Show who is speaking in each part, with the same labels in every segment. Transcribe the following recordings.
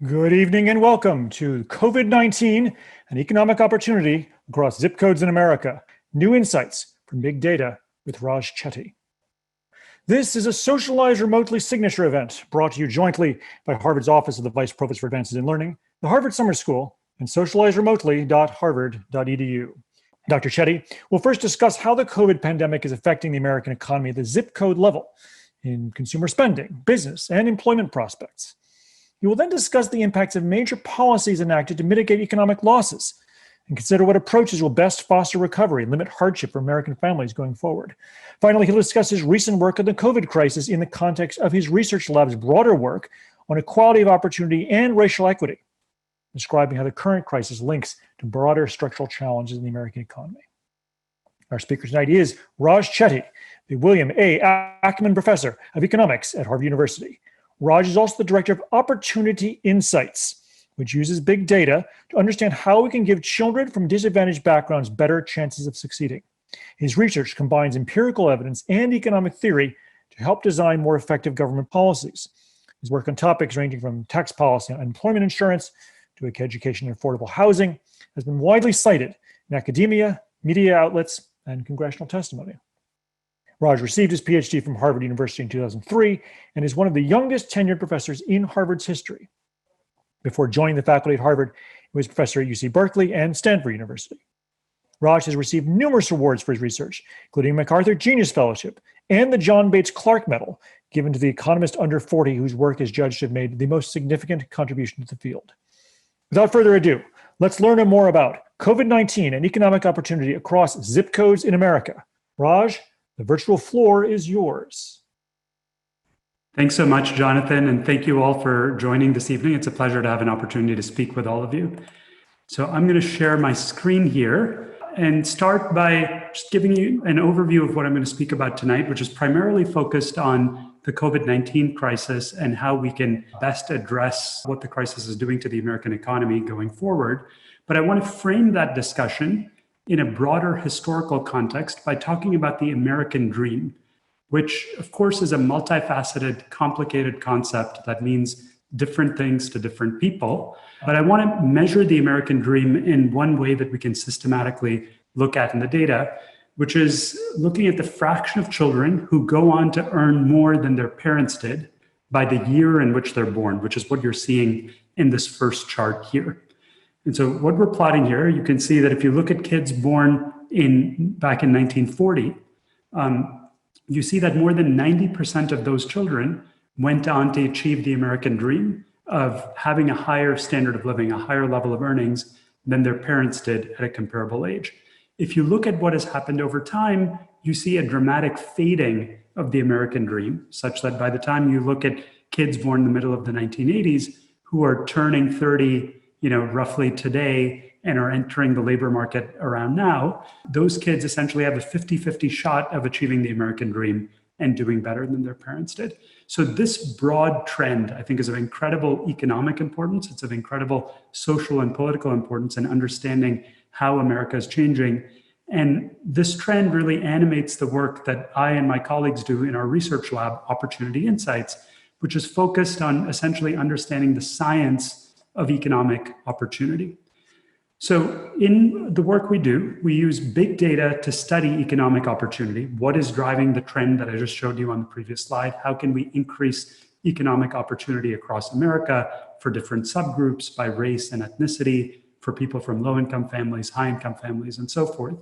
Speaker 1: Good evening and welcome to COVID-19, an economic opportunity across zip codes in America. New insights from big data with Raj Chetty. This is a socialized remotely signature event brought to you jointly by Harvard's Office of the Vice Provost for Advances in Learning, the Harvard Summer School, and socializeremotely.harvard.edu. Dr. Chetty will first discuss how the COVID pandemic is affecting the American economy at the zip code level in consumer spending, business, and employment prospects. He will then discuss the impacts of major policies enacted to mitigate economic losses and consider what approaches will best foster recovery and limit hardship for American families going forward. Finally, he'll discuss his recent work on the COVID crisis in the context of his research lab's broader work on equality of opportunity and racial equity, describing how the current crisis links to broader structural challenges in the American economy. Our speaker tonight is Raj Chetty, the William A. Ackman Professor of Economics at Harvard University. Raj is also the director of Opportunity Insights, which uses big data to understand how we can give children from disadvantaged backgrounds better chances of succeeding. His research combines empirical evidence and economic theory to help design more effective government policies. His work on topics ranging from tax policy and unemployment insurance to education and affordable housing has been widely cited in academia, media outlets, and congressional testimony. Raj received his PhD from Harvard University in 2003 and is one of the youngest tenured professors in Harvard's history. Before joining the faculty at Harvard, he was professor at UC Berkeley and Stanford University. Raj has received numerous awards for his research, including MacArthur Genius Fellowship and the John Bates Clark Medal, given to the economist under 40 whose work is judged to have made the most significant contribution to the field. Without further ado, let's learn more about COVID-19 and economic opportunity across zip codes in America. Raj, the virtual floor is yours.
Speaker 2: Thanks so much, Jonathan, and thank you all for joining this evening. It's a pleasure to have an opportunity to speak with all of you. So I'm going to share my screen here and start by just giving you an overview of what I'm going to speak about tonight, which is primarily focused on the COVID-19 crisis and how we can best address what the crisis is doing to the American economy going forward. But I want to frame that discussion in a broader historical context by talking about the American dream, which of course is a multifaceted, complicated concept that means different things to different people. But I want to measure the American dream in one way that we can systematically look at in the data, which is looking at the fraction of children who go on to earn more than their parents did by the year in which they're born, which is what you're seeing in this first chart here. And so what we're plotting here, you can see that if you look at kids born back in 1940, you see that more than 90% of those children went on to achieve the American dream of having a higher standard of living, a higher level of earnings than their parents did at a comparable age. If you look at what has happened over time, you see a dramatic fading of the American dream, such that by the time you look at kids born in the middle of the 1980s who are turning 30, roughly today and are entering the labor market around now, those kids essentially have a 50-50 shot of achieving the American dream and doing better than their parents did. So this broad trend, I think, is of incredible economic importance. It's of incredible social and political importance in understanding how America is changing. And this trend really animates the work that I and my colleagues do in our research lab, Opportunity Insights, which is focused on essentially understanding the science of economic opportunity. So in the work we do, we use big data to study economic opportunity. What is driving the trend that I just showed you on the previous slide? How can we increase economic opportunity across America for different subgroups by race and ethnicity, for people from low-income families, high-income families, and so forth?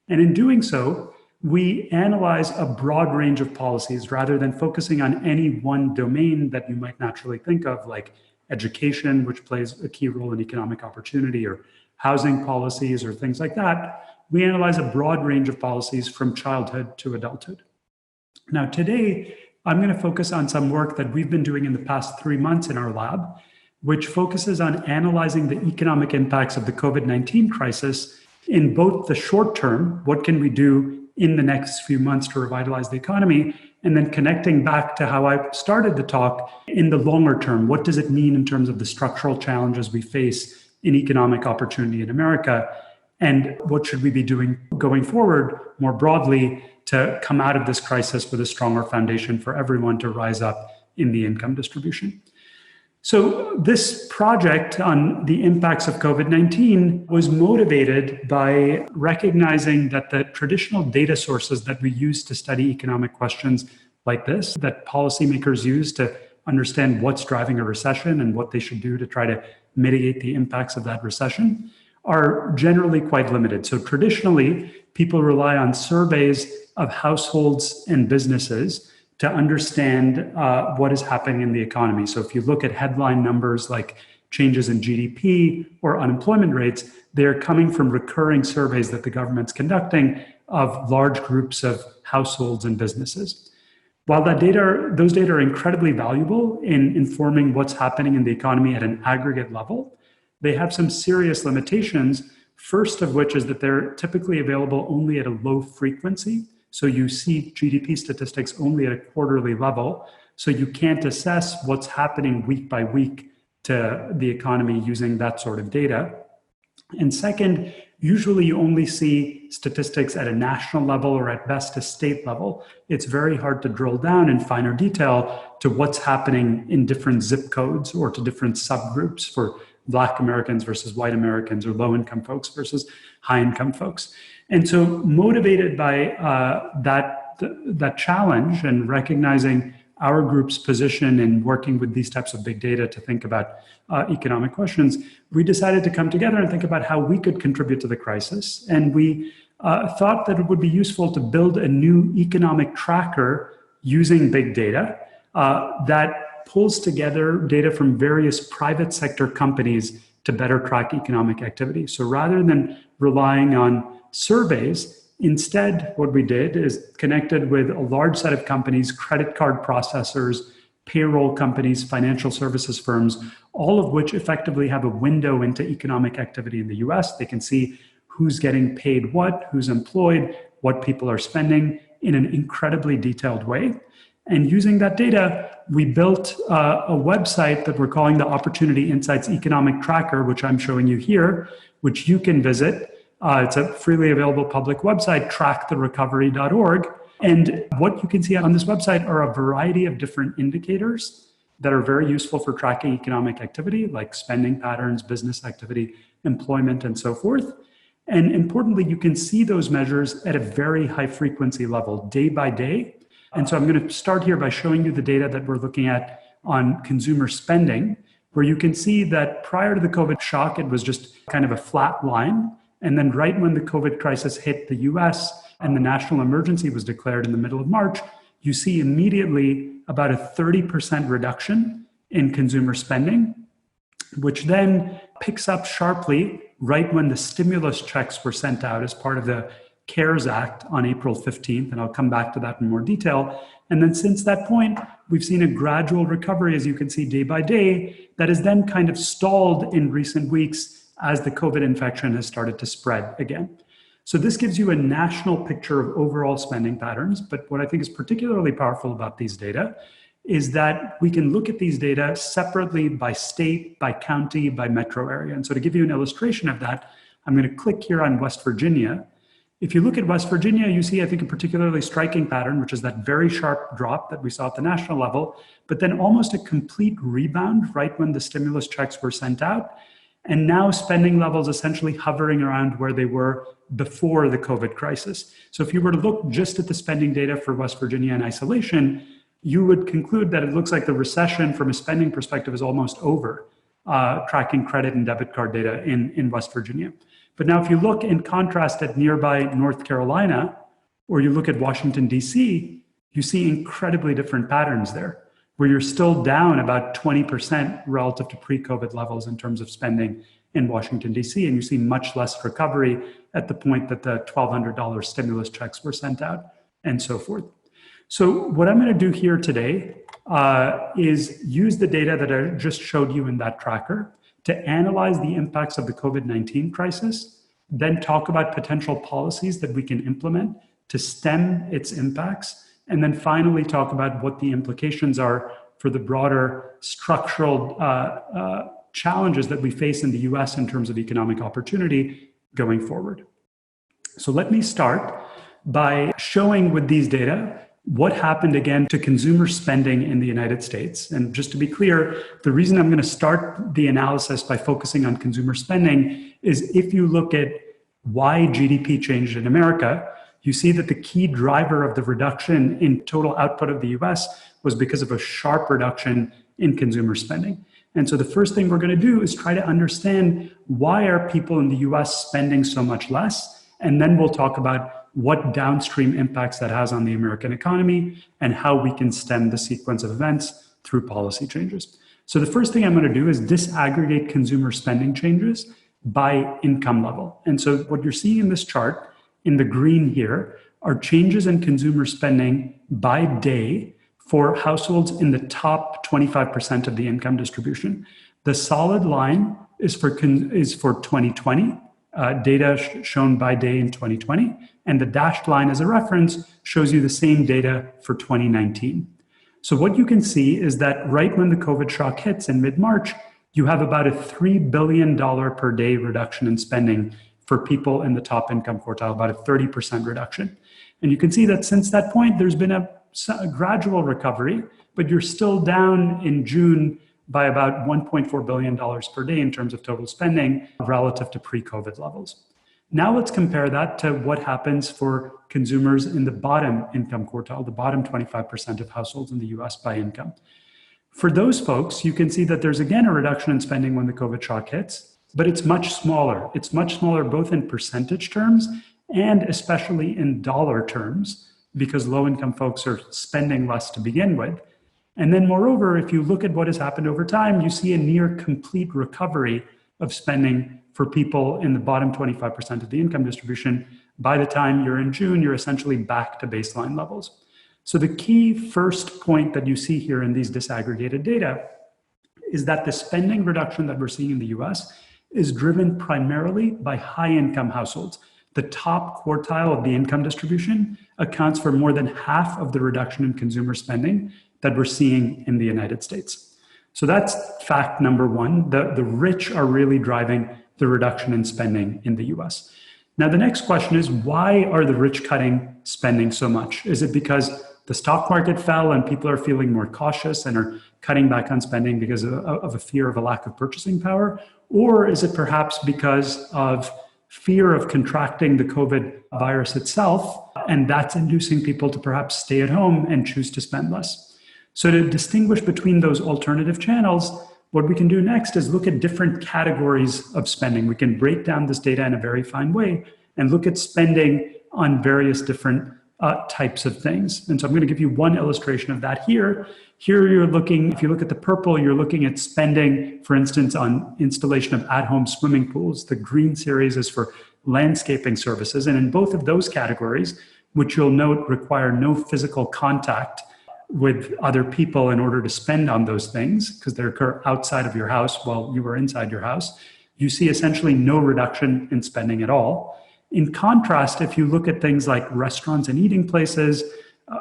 Speaker 2: And in doing so, we analyze a broad range of policies rather than focusing on any one domain that you might naturally think of, like education, which plays a key role in economic opportunity, or housing policies, or things like that. We analyze a broad range of policies from childhood to adulthood. Now, today, I'm going to focus on some work that we've been doing in the past 3 months in our lab, which focuses on analyzing the economic impacts of the COVID-19 crisis in both the short term, what can we do in the next few months to revitalize the economy, and then connecting back to how I started the talk in the longer term. What does it mean in terms of the structural challenges we face in economic opportunity in America? And what should we be doing going forward more broadly to come out of this crisis with a stronger foundation for everyone to rise up in the income distribution? So this project on the impacts of COVID-19 was motivated by recognizing that the traditional data sources that we use to study economic questions like this, that policymakers use to understand what's driving a recession and what they should do to try to mitigate the impacts of that recession, are generally quite limited. So traditionally, people rely on surveys of households and businesses to understand what is happening in the economy. So if you look at headline numbers like changes in GDP or unemployment rates, they're coming from recurring surveys that the government's conducting of large groups of households and businesses. While those data are incredibly valuable in informing what's happening in the economy at an aggregate level, they have some serious limitations, first of which is that they're typically available only at a low frequency. So you see GDP statistics only at a quarterly level. So you can't assess what's happening week by week to the economy using that sort of data. And second, usually you only see statistics at a national level or at best a state level. It's very hard to drill down in finer detail to what's happening in different zip codes or to different subgroups for Black Americans versus white Americans or low-income folks versus high-income folks. And so motivated by that challenge and recognizing our group's position in working with these types of big data to think about economic questions, we decided to come together and think about how we could contribute to the crisis. And we thought that it would be useful to build a new economic tracker using big data that pulls together data from various private sector companies to better track economic activity. So rather than relying on surveys, instead, what we did is connected with a large set of companies, credit card processors, payroll companies, financial services firms, all of which effectively have a window into economic activity in the US. They can see who's getting paid what, who's employed, what people are spending in an incredibly detailed way. And using that data, we built a website that we're calling the Opportunity Insights Economic Tracker, which I'm showing you here, which you can visit. It's a freely available public website, tracktherecovery.org. And what you can see on this website are a variety of different indicators that are very useful for tracking economic activity, like spending patterns, business activity, employment, and so forth. And importantly, you can see those measures at a very high frequency level, day by day. And so I'm going to start here by showing you the data that we're looking at on consumer spending, where you can see that prior to the COVID shock, it was just kind of a flat line. And then right when the COVID crisis hit the US and the national emergency was declared in the middle of March, you see immediately about a 30% reduction in consumer spending, which then picks up sharply right when the stimulus checks were sent out as part of the CARES Act on April 15th, and I'll come back to that in more detail. And then since that point, we've seen a gradual recovery, as you can see, day by day, that is then kind of stalled in recent weeks as the COVID infection has started to spread again. So this gives you a national picture of overall spending patterns. But what I think is particularly powerful about these data is that we can look at these data separately by state, by county, by metro area. And so to give you an illustration of that, I'm going to click here on West Virginia. If you look at West Virginia, you see, I think, a particularly striking pattern, which is that very sharp drop that we saw at the national level, but then almost a complete rebound right when the stimulus checks were sent out. And now spending levels essentially hovering around where they were before the COVID crisis. So if you were to look just at the spending data for West Virginia in isolation, you would conclude that it looks like the recession from a spending perspective is almost over, tracking credit and debit card data in West Virginia. But now if you look in contrast at nearby North Carolina, or you look at Washington, D.C., you see incredibly different patterns there, where you're still down about 20% relative to pre-COVID levels in terms of spending in Washington, D.C., and you see much less recovery at the point that the $1,200 stimulus checks were sent out, and so forth. So what I'm going to do here today is use the data that I just showed you in that tracker to analyze the impacts of the COVID-19 crisis, then talk about potential policies that we can implement to stem its impacts, and then finally talk about what the implications are for the broader structural challenges that we face in the US in terms of economic opportunity going forward. So let me start by showing with these data what happened again to consumer spending in the United States. And just to be clear, the reason I'm going to start the analysis by focusing on consumer spending is if you look at why GDP changed in America, you see that the key driver of the reduction in total output of the US was because of a sharp reduction in consumer spending. And so the first thing we're going to do is try to understand why are people in the US spending so much less? And then we'll talk about what downstream impacts that has on the American economy and how we can stem the sequence of events through policy changes. So the first thing I'm going to do is disaggregate consumer spending changes by income level. And so what you're seeing in this chart in the green here are changes in consumer spending by day for households in the top 25% of the income distribution. The solid line is for 2020, data shown by day in 2020, and the dashed line as a reference shows you the same data for 2019. So what you can see is that right when the COVID shock hits in mid-March, you have about a $3 billion per day reduction in spending for people in the top income quartile, about a 30% reduction. And you can see that since that point, there's been a gradual recovery, but you're still down in June by about $1.4 billion per day in terms of total spending relative to pre-COVID levels. Now let's compare that to what happens for consumers in the bottom income quartile, the bottom 25% of households in the US by income. For those folks, you can see that there's again a reduction in spending when the COVID shock hits, but it's much smaller. It's much smaller both in percentage terms and especially in dollar terms, because low-income folks are spending less to begin with. And then moreover, if you look at what has happened over time, you see a near complete recovery of spending for people in the bottom 25% of the income distribution. By the time you're in June, you're essentially back to baseline levels. So the key first point that you see here in these disaggregated data is that the spending reduction that we're seeing in the US is driven primarily by high-income households. The top quartile of the income distribution accounts for more than half of the reduction in consumer spending that we're seeing in the United States. So that's fact number one. The rich are really driving the reduction in spending in the US. Now, the next question is, why are the rich cutting spending so much? Is it because the stock market fell and people are feeling more cautious and are cutting back on spending because of a fear of a lack of purchasing power? Or is it perhaps because of fear of contracting the COVID virus itself, and that's inducing people to perhaps stay at home and choose to spend less? So to distinguish between those alternative channels, what we can do next is look at different categories of spending. We can break down this data in a very fine way and look at spending on various different types of things. And so I'm going to give you one illustration of that here. Here you're looking, if you look at the purple, you're looking at spending, for instance, on installation of at-home swimming pools. The green series is for landscaping services. And in both of those categories, which you'll note require no physical contact with other people in order to spend on those things, because they occur outside of your house while you are inside your house, you see essentially no reduction in spending at all. In contrast, if you look at things like restaurants and eating places,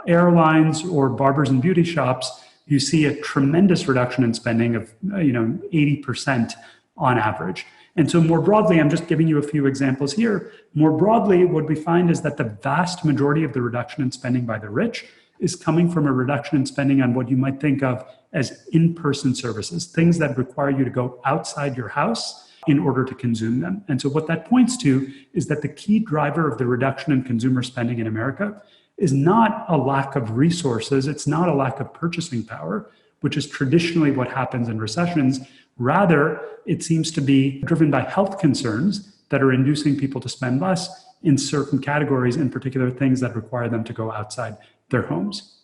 Speaker 2: airlines, or barbers and beauty shops, you see a tremendous reduction in spending of 80% on average. And so more broadly, I'm just giving you a few examples here. More broadly, what we find is that the vast majority of the reduction in spending by the rich is coming from a reduction in spending on what you might think of as in-person services, things that require you to go outside your house in order to consume them. And so what that points to is that the key driver of the reduction in consumer spending in America is not a lack of resources, it's not a lack of purchasing power, which is traditionally what happens in recessions. Rather, it seems to be driven by health concerns that are inducing people to spend less in certain categories, in particular things that require them to go outside their homes.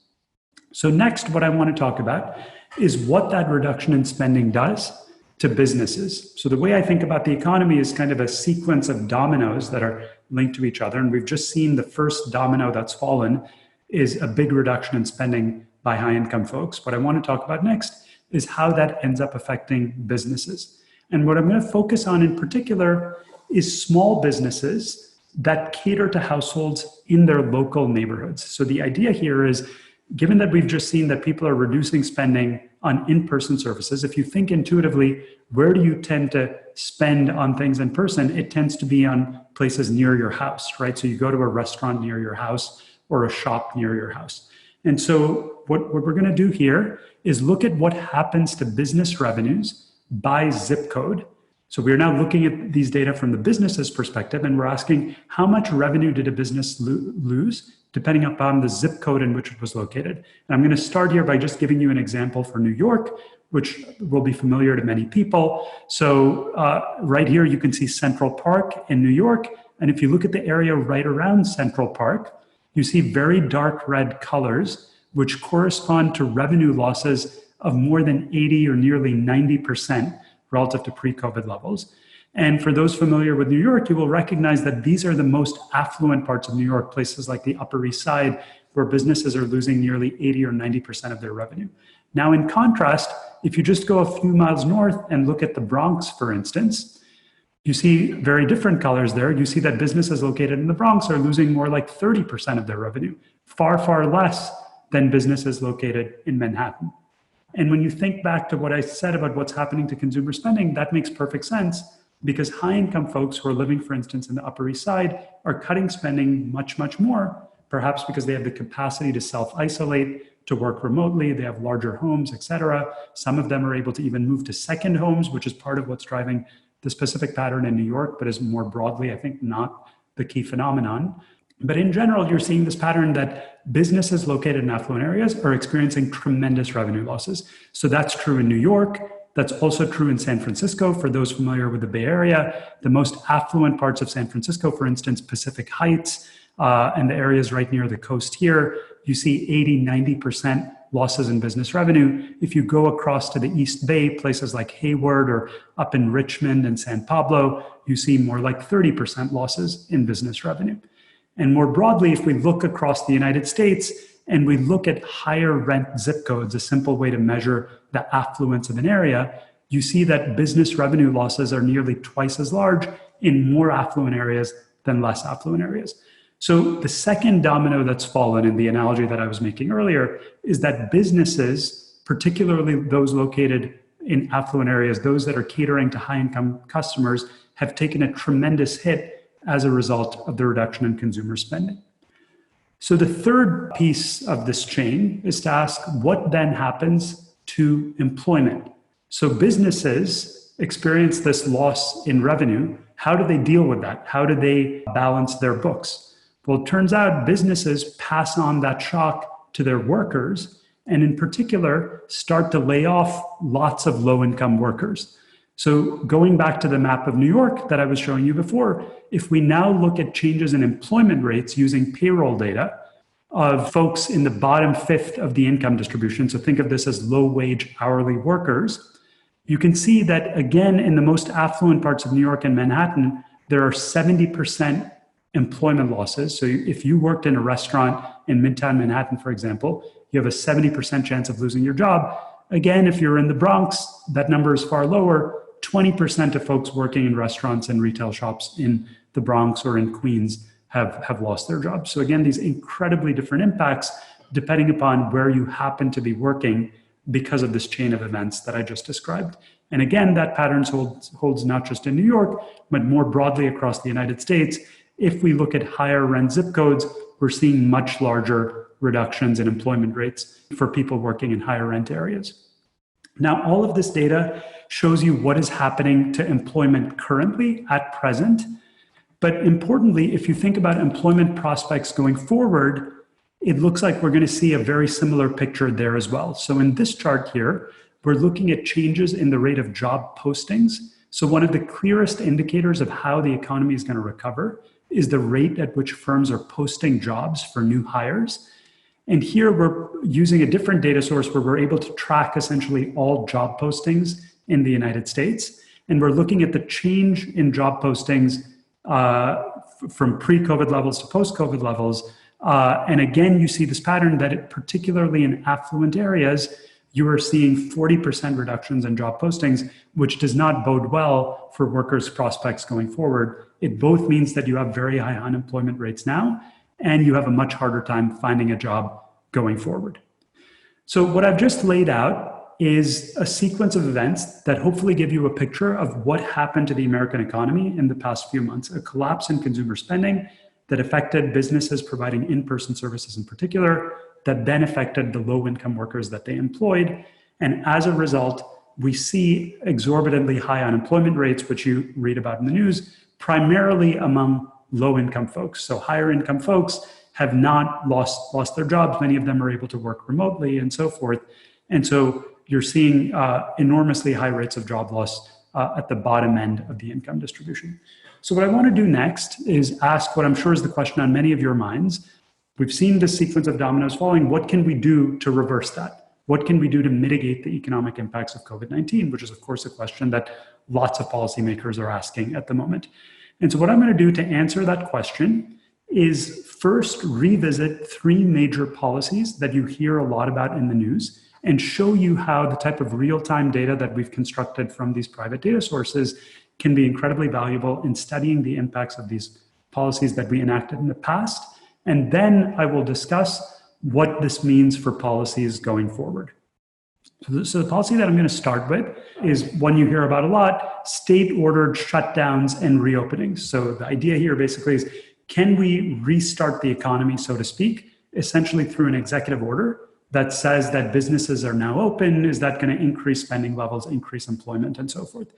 Speaker 2: So next, what I want to talk about is what that reduction in spending does to businesses. So the way I think about the economy is kind of a sequence of dominoes that are linked to each other. And we've just seen the first domino that's fallen is a big reduction in spending by high income folks. What I want to talk about next is how that ends up affecting businesses. And what I'm going to focus on in particular is small businesses that cater to households in their local neighborhoods. So the idea here is, given that we've just seen that people are reducing spending on in-person services, if you think intuitively, where do you tend to spend on things in person? It tends to be on places near your house, right? So you go to a restaurant near your house or a shop near your house. And so what we're going to do here is look at what happens to business revenues by zip code. So we're now looking at these data from the business's perspective, and we're asking how much revenue did a business lose depending upon the zip code in which it was located. And I'm going to start here by just giving you an example for New York, which will be familiar to many people. So right here, you can see Central Park in New York. And if you look at the area right around Central Park, you see very dark red colors, which correspond to revenue losses of more than 80 or nearly 90% relative to pre-COVID levels. And for those familiar with New York, you will recognize that these are the most affluent parts of New York, places like the Upper East Side, where businesses are losing nearly 80 or 90% of their revenue. Now, in contrast, if you just go a few miles north and look at the Bronx, for instance, you see very different colors there. You see that businesses located in the Bronx are losing more like 30% of their revenue, far, far less than businesses located in Manhattan. And when you think back to what I said about what's happening to consumer spending, that makes perfect sense because high-income folks who are living, for instance, in the Upper East Side are cutting spending much, much more, perhaps because they have the capacity to self-isolate, to work remotely, they have larger homes, et cetera. Some of them are able to even move to second homes, which is part of what's driving the specific pattern in New York, but is more broadly, I think, not the key phenomenon. But in general, you're seeing this pattern that businesses located in affluent areas are experiencing tremendous revenue losses. So that's true in New York. That's also true in San Francisco. For those familiar with the Bay Area, the most affluent parts of San Francisco, for instance, Pacific Heights, and the areas right near the coast here, you see 80, 90% losses in business revenue. If you go across to the East Bay, places like Hayward or up in Richmond and San Pablo, you see more like 30% losses in business revenue. And more broadly, if we look across the United States and we look at higher rent zip codes, a simple way to measure the affluence of an area, you see that business revenue losses are nearly twice as large in more affluent areas than less affluent areas. So the second domino that's fallen in the analogy that I was making earlier is that businesses, particularly those located in affluent areas, those that are catering to high-income customers, have taken a tremendous hit as a result of the reduction in consumer spending. So the third piece of this chain is to ask what then happens to employment. So businesses experience this loss in revenue. How do they deal with that? How do they balance their books? Well, it turns out businesses pass on that shock to their workers, and in particular, start to lay off lots of low-income workers. So going back to the map of New York that I was showing you before, if we now look at changes in employment rates using payroll data of folks in the bottom fifth of the income distribution, so think of this as low-wage hourly workers, you can see that, again, in the most affluent parts of New York and Manhattan, there are 70% employment losses. So if you worked in a restaurant in Midtown Manhattan, for example, you have a 70% chance of losing your job. Again, if you're in the Bronx, that number is far lower. 20% of folks working in restaurants and retail shops in the Bronx or in Queens have lost their jobs. So again, these incredibly different impacts depending upon where you happen to be working because of this chain of events that I just described. And again, that pattern holds not just in New York, but more broadly across the United States. If we look at higher rent zip codes, we're seeing much larger reductions in employment rates for people working in higher rent areas. Now, all of this data shows you what is happening to employment currently at present. But importantly, if you think about employment prospects going forward, it looks like we're going to see a very similar picture there as well. So in this chart here, we're looking at changes in the rate of job postings. So one of the clearest indicators of how the economy is going to recover is the rate at which firms are posting jobs for new hires. And here we're using a different data source where we're able to track essentially all job postings in the United States. And we're looking at the change in job postings from pre-COVID levels to post-COVID levels. And again, you see this pattern that particularly in affluent areas, you are seeing 40% reductions in job postings, which does not bode well for workers' prospects going forward. It both means that you have very high unemployment rates now, and you have a much harder time finding a job going forward. So what I've just laid out is a sequence of events that hopefully give you a picture of what happened to the American economy in the past few months. A collapse in consumer spending that affected businesses providing in-person services in particular, that then affected the low-income workers that they employed. And as a result, we see exorbitantly high unemployment rates, which you read about in the news, primarily among low-income folks. So higher-income folks have not lost their jobs. Many of them are able to work remotely and so forth. And so you're seeing enormously high rates of job loss at the bottom end of the income distribution. So what I want to do next is ask what I'm sure is the question on many of your minds. We've seen this sequence of dominoes falling. What can we do to reverse that? What can we do to mitigate the economic impacts of COVID-19, which is, of course, a question that lots of policymakers are asking at the moment. And so what I'm going to do to answer that question is first revisit three major policies that you hear a lot about in the news and show you how the type of real-time data that we've constructed from these private data sources can be incredibly valuable in studying the impacts of these policies that we enacted in the past. And then I will discuss what this means for policies going forward. So the policy that I'm going to start with is one you hear about a lot: state-ordered shutdowns and reopenings. So the idea here basically is, can we restart the economy, so to speak, essentially through an executive order that says that businesses are now open? Is that going to increase spending levels, increase employment, and so forth?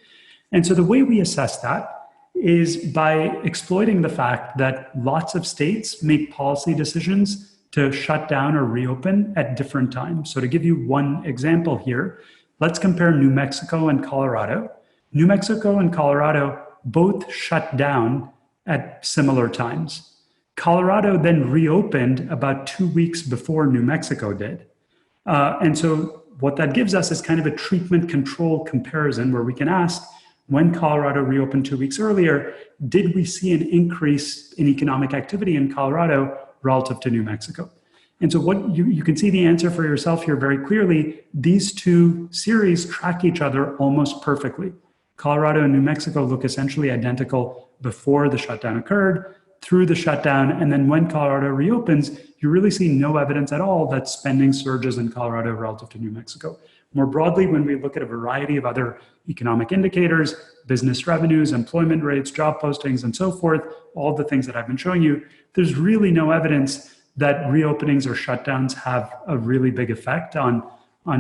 Speaker 2: And so the way we assess that is by exploiting the fact that lots of states make policy decisions to shut down or reopen at different times. So to give you one example here, let's compare New Mexico and Colorado. New Mexico and Colorado both shut down at similar times. Colorado then reopened about 2 weeks before New Mexico did. And so what that gives us is kind of a treatment control comparison where we can ask, when Colorado reopened 2 weeks earlier, did we see an increase in economic activity in Colorado relative to New Mexico? And so what you can see the answer for yourself here very clearly. These two series track each other almost perfectly. Colorado and New Mexico look essentially identical before the shutdown occurred, through the shutdown, and then when Colorado reopens, you really see no evidence at all that spending surges in Colorado relative to New Mexico. More broadly, when we look at a variety of other economic indicators, business revenues, employment rates, job postings, and so forth, all the things that I've been showing you, there's really no evidence that reopenings or shutdowns have a really big effect on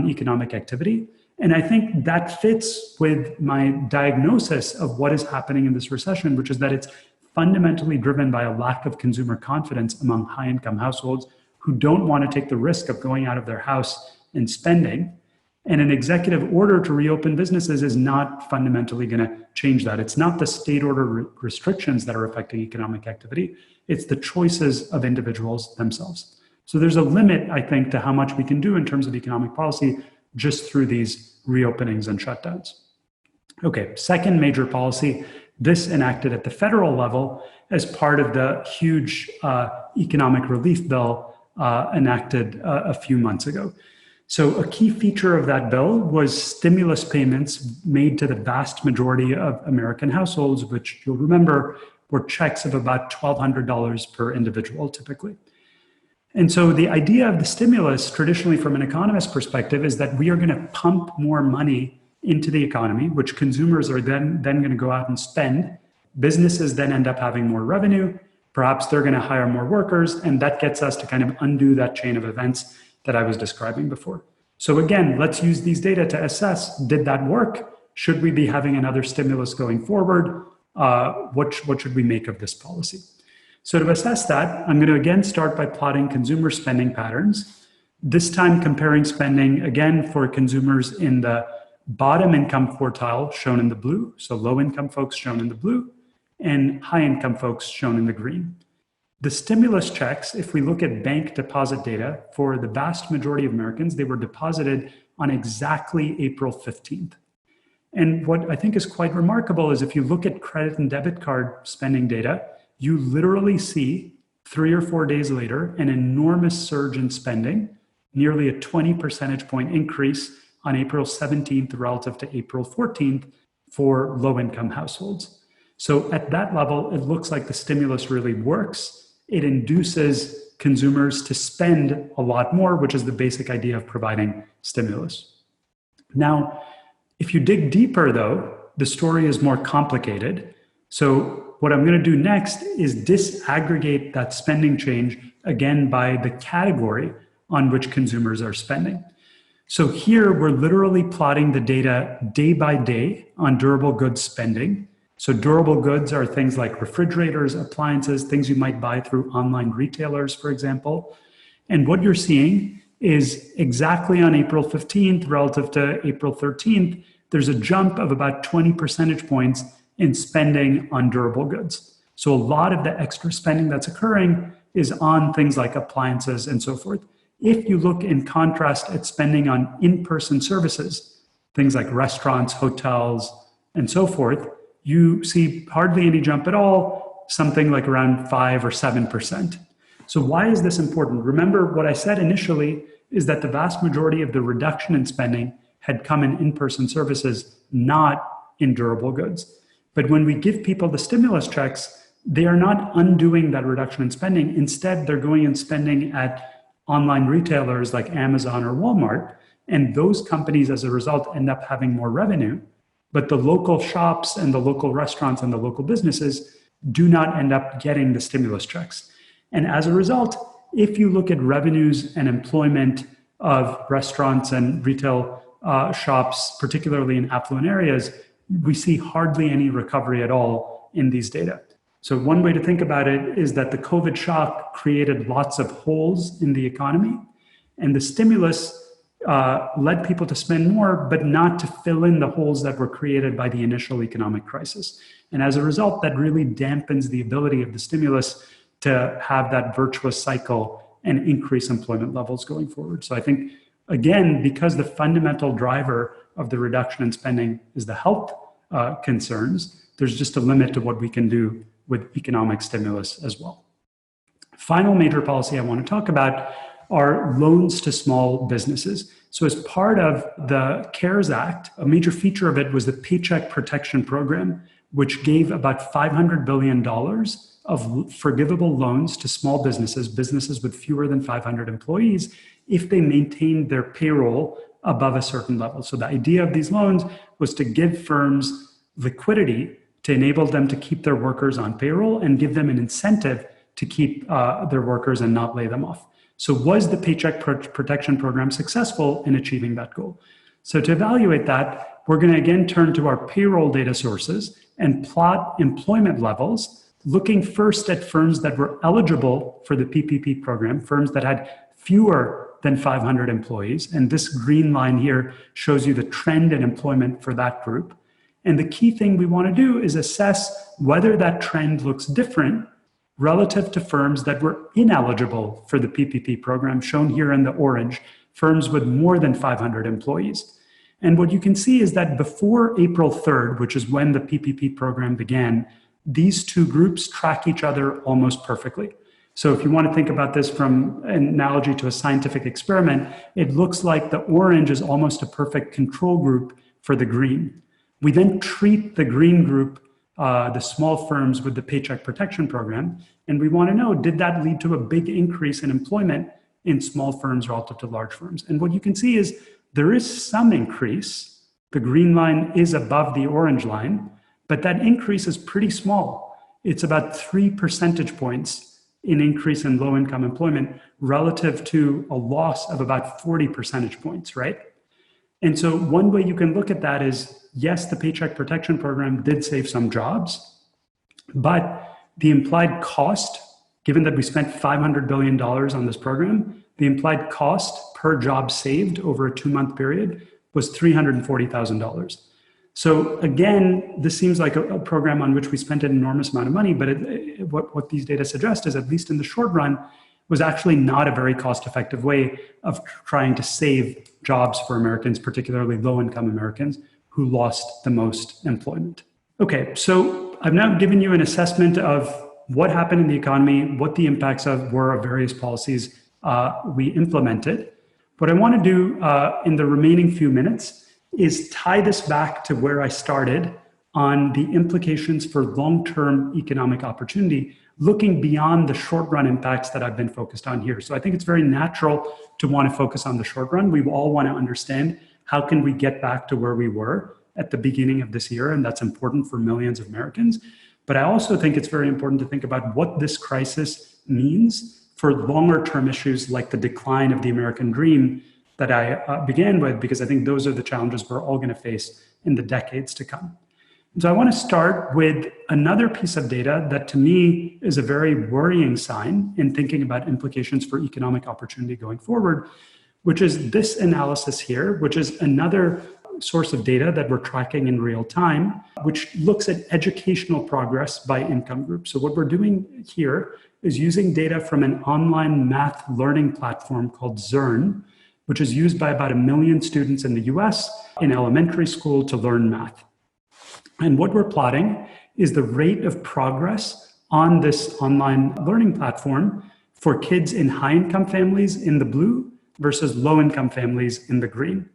Speaker 2: economic activity. And I think that fits with my diagnosis of what is happening in this recession, which is that it's fundamentally driven by a lack of consumer confidence among high-income households who don't want to take the risk of going out of their house and spending. And an executive order to reopen businesses is not fundamentally going to change that. It's not the state order restrictions that are affecting economic activity. It's the choices of individuals themselves. So there's a limit, I think, to how much we can do in terms of economic policy just through these reopenings and shutdowns. Okay, second major policy, this enacted at the federal level as part of the huge economic relief bill enacted a few months ago. So a key feature of that bill was stimulus payments made to the vast majority of American households, which you'll remember were checks of about $1,200 per individual typically. And so the idea of the stimulus, traditionally from an economist perspective, is that we are going to pump more money into the economy, which consumers are then going to go out and spend. Businesses then end up having more revenue. Perhaps they're going to hire more workers, and that gets us to kind of undo that chain of events that I was describing before. So again, let's use these data to assess, did that work? Should we be having another stimulus going forward? What should we make of this policy? So to assess that, I'm going to again start by plotting consumer spending patterns, this time comparing spending again for consumers in the bottom income quartile shown in the blue, so low income folks shown in the blue, and high income folks shown in the green. The stimulus checks, if we look at bank deposit data, for the vast majority of Americans, they were deposited on exactly April 15th. And what I think is quite remarkable is if you look at credit and debit card spending data, you literally see 3 or 4 days later an enormous surge in spending, nearly a 20 percentage point increase on April 17th relative to April 14th for low-income households. So at that level, it looks like the stimulus really works. It induces consumers to spend a lot more, which is the basic idea of providing stimulus. Now, if you dig deeper, though, the story is more complicated. So what I'm going to do next is disaggregate that spending change again by the category on which consumers are spending. So here we're literally plotting the data day by day on durable goods spending. So durable goods are things like refrigerators, appliances, things you might buy through online retailers, for example. And what you're seeing is exactly on April 15th relative to April 13th, there's a jump of about 20 percentage points in spending on durable goods. So a lot of the extra spending that's occurring is on things like appliances and so forth. If you look in contrast at spending on in-person services, things like restaurants, hotels, and so forth, you see hardly any jump at all, something like around 5 or 7%. So why is this important? Remember what I said initially is that the vast majority of the reduction in spending had come in in-person services, not in durable goods. But when we give people the stimulus checks, they are not undoing that reduction in spending. Instead, they're going and spending at online retailers like Amazon or Walmart. And those companies, as a result, end up having more revenue. But the local shops and the local restaurants and the local businesses do not end up getting the stimulus checks. And as a result, if you look at revenues and employment of restaurants and retail shops, particularly in affluent areas, we see hardly any recovery at all in these data. So one way to think about it is that the COVID shock created lots of holes in the economy, and the stimulus led people to spend more, but not to fill in the holes that were created by the initial economic crisis. And as a result, that really dampens the ability of the stimulus to have that virtuous cycle and increase employment levels going forward. So I think, again, because the fundamental driver of the reduction in spending is the health concerns, there's just a limit to what we can do with economic stimulus as well. Final major policy I want to talk about are loans to small businesses. So as part of the CARES Act, a major feature of it was the Paycheck Protection Program, which gave about $500 billion of forgivable loans to small businesses, businesses with fewer than 500 employees, if they maintained their payroll above a certain level. So the idea of these loans was to give firms liquidity to enable them to keep their workers on payroll and give them an incentive to keep their workers and not lay them off. So was the Paycheck Protection Program successful in achieving that goal? So to evaluate that, we're going to again turn to our payroll data sources and plot employment levels, looking first at firms that were eligible for the PPP program, firms that had fewer than 500 employees. And this green line here shows you the trend in employment for that group. And the key thing we want to do is assess whether that trend looks different relative to firms that were ineligible for the PPP program, shown here in the orange, firms with more than 500 employees. And what you can see is that before April 3rd, which is when the PPP program began, these two groups track each other almost perfectly. So if you want to think about this from an analogy to a scientific experiment, it looks like the orange is almost a perfect control group for the green. We then treat the green group, the small firms with the Paycheck Protection Program, and we want to know, did that lead to a big increase in employment in small firms relative to large firms? And what you can see is there is some increase. The green line is above the orange line, but that increase is pretty small. It's about 3 percentage points in increase in low-income employment relative to a loss of about 40 percentage points, right? And so one way you can look at that is, yes, the Paycheck Protection Program did save some jobs, but the implied cost, given that we spent $500 billion on this program, the implied cost per job saved over a 2-month period was $340,000. So again, this seems like a program on which we spent an enormous amount of money, but what these data suggest is, at least in the short run, was actually not a very cost-effective way of trying to save jobs for Americans, particularly low-income Americans, who lost the most employment. Okay, so I've now given you an assessment of what happened in the economy, what the impacts were of various policies we implemented. What I want to do in the remaining few minutes is tie this back to where I started on the implications for long-term economic opportunity, looking beyond the short-run impacts that I've been focused on here. So I think it's very natural to want to focus on the short run. We all want to understand, how can we get back to where we were at the beginning of this year? And that's important for millions of Americans. But I also think it's very important to think about what this crisis means for longer term issues like the decline of the American dream that I began with, because I think those are the challenges we're all going to face in the decades to come. And so I want to start with another piece of data that to me is a very worrying sign in thinking about implications for economic opportunity going forward, which is this analysis here, which is another source of data that we're tracking in real time, which looks at educational progress by income group. So what we're doing here is using data from an online math learning platform called Zearn, which is used by about 1 million students in the US in elementary school to learn math. And what we're plotting is the rate of progress on this online learning platform for kids in high-income families in the blue versus low-income families in the green.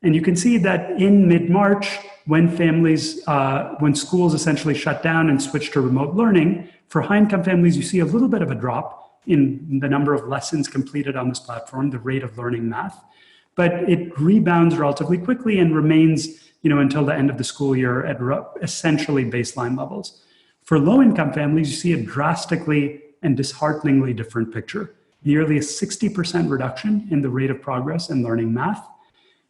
Speaker 2: And you can see that in mid-March, when schools essentially shut down and switched to remote learning, for high-income families, you see a little bit of a drop in the number of lessons completed on this platform, the rate of learning math, but it rebounds relatively quickly and remains, until the end of the school year at essentially baseline levels. For low-income families, you see a drastically and dishearteningly different picture, nearly a 60% reduction in the rate of progress in learning math.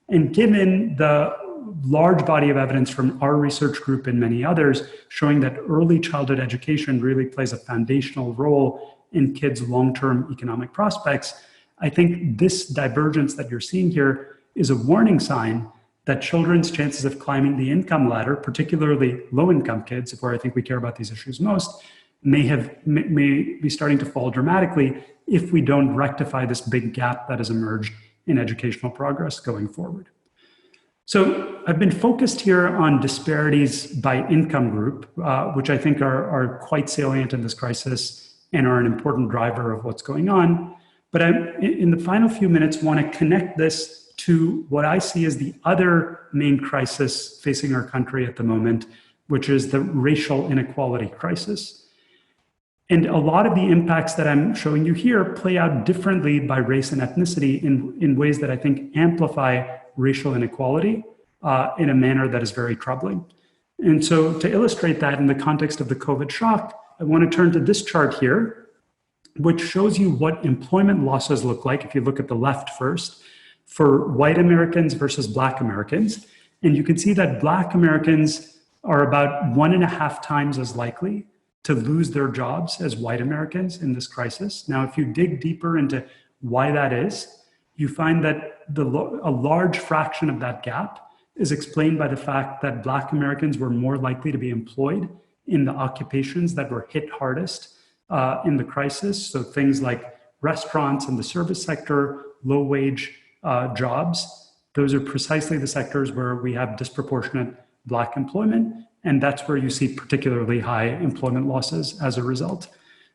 Speaker 2: And given the large body of evidence from our research group and many others showing that early childhood education really plays a foundational role in kids' long-term economic prospects, I think this divergence that you're seeing here is a warning sign that children's chances of climbing the income ladder, particularly low-income kids, where I think we care about these issues most, may be starting to fall dramatically if we don't rectify this big gap that has emerged in educational progress going forward. So I've been focused here on disparities by income group, which I think are quite salient in this crisis and are an important driver of what's going on. But I, in the final few minutes, want to connect this to what I see as the other main crisis facing our country at the moment, which is the racial inequality crisis. And a lot of the impacts that I'm showing you here play out differently by race and ethnicity in ways that I think amplify racial inequality in a manner that is very troubling. And so to illustrate that in the context of the COVID shock, I want to turn to this chart here, which shows you what employment losses look like, if you look at the left first, for white Americans versus Black Americans. And you can see that Black Americans are about 1.5 times as likely to lose their jobs as white Americans in this crisis. Now, if you dig deeper into why that is, you find that a large fraction of that gap is explained by the fact that Black Americans were more likely to be employed in the occupations that were hit hardest in the crisis. So things like restaurants and the service sector, low wage jobs, those are precisely the sectors where we have disproportionate Black employment. And that's where you see particularly high employment losses as a result.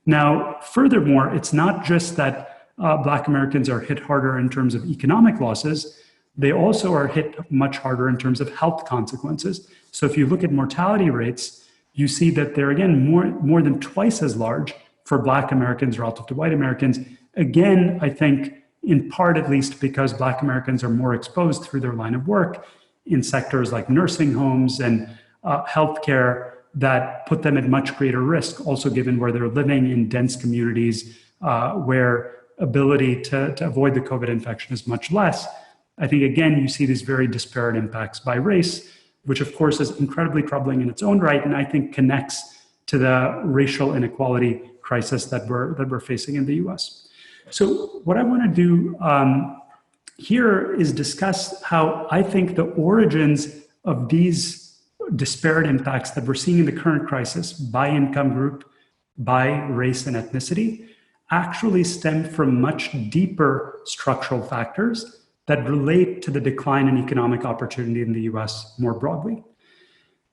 Speaker 2: Now, furthermore, it's not just that Black Americans are hit harder in terms of economic losses, they also are hit much harder in terms of health consequences. So if you look at mortality rates, you see that they're, again, more than twice as large for Black Americans relative to white Americans. Again, I think in part at least because Black Americans are more exposed through their line of work in sectors like nursing homes and healthcare that put them at much greater risk, also given where they're living in dense communities where ability to avoid the COVID infection is much less. I think, again, you see these very disparate impacts by race, which of course is incredibly troubling in its own right, and I think connects to the racial inequality crisis that we're facing in the US. So what I want to do here is discuss how I think the origins of these disparate impacts that we're seeing in the current crisis by income group, by race and ethnicity, actually stem from much deeper structural factors that relate to the decline in economic opportunity in the US more broadly.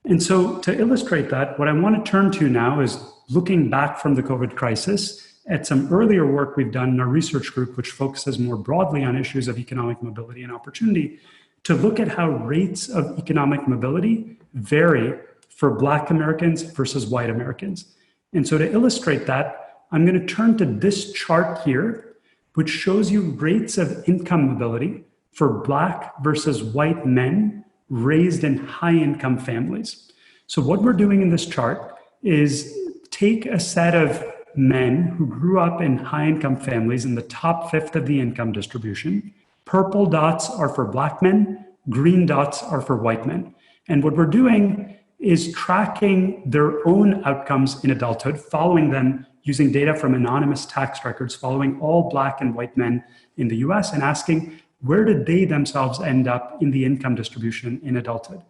Speaker 2: And so to illustrate that, what I want to turn to now is looking back from the COVID crisis at some earlier work we've done in our research group, which focuses more broadly on issues of economic mobility and opportunity, to look at how rates of economic mobility vary for Black Americans versus white Americans. And so to illustrate that, I'm going to turn to this chart here, which shows you rates of income mobility for Black versus white men raised in high-income families. So what we're doing in this chart is take a set of men who grew up in high-income families in the top fifth of the income distribution. Purple dots are for Black men, green dots are for white men. And what we're doing is tracking their own outcomes in adulthood, following them using data from anonymous tax records, following all Black and white men in the US and asking, where did they themselves end up in the income distribution in adulthood?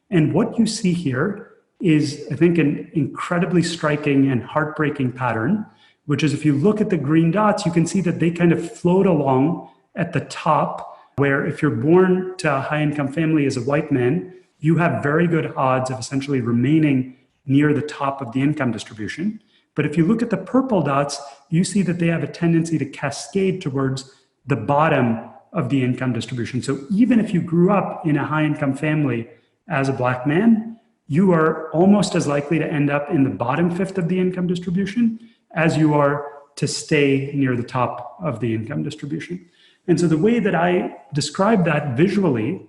Speaker 2: And what you see here is, I think, an incredibly striking and heartbreaking pattern, which is if you look at the green dots, you can see that they kind of float along at the top, where if you're born to a high-income family as a white man, you have very good odds of essentially remaining near the top of the income distribution. But if you look at the purple dots, you see that they have a tendency to cascade towards the bottom of the income distribution. So even if you grew up in a high-income family as a Black man, you are almost as likely to end up in the bottom fifth of the income distribution as you are to stay near the top of the income distribution. And so the way that I describe that visually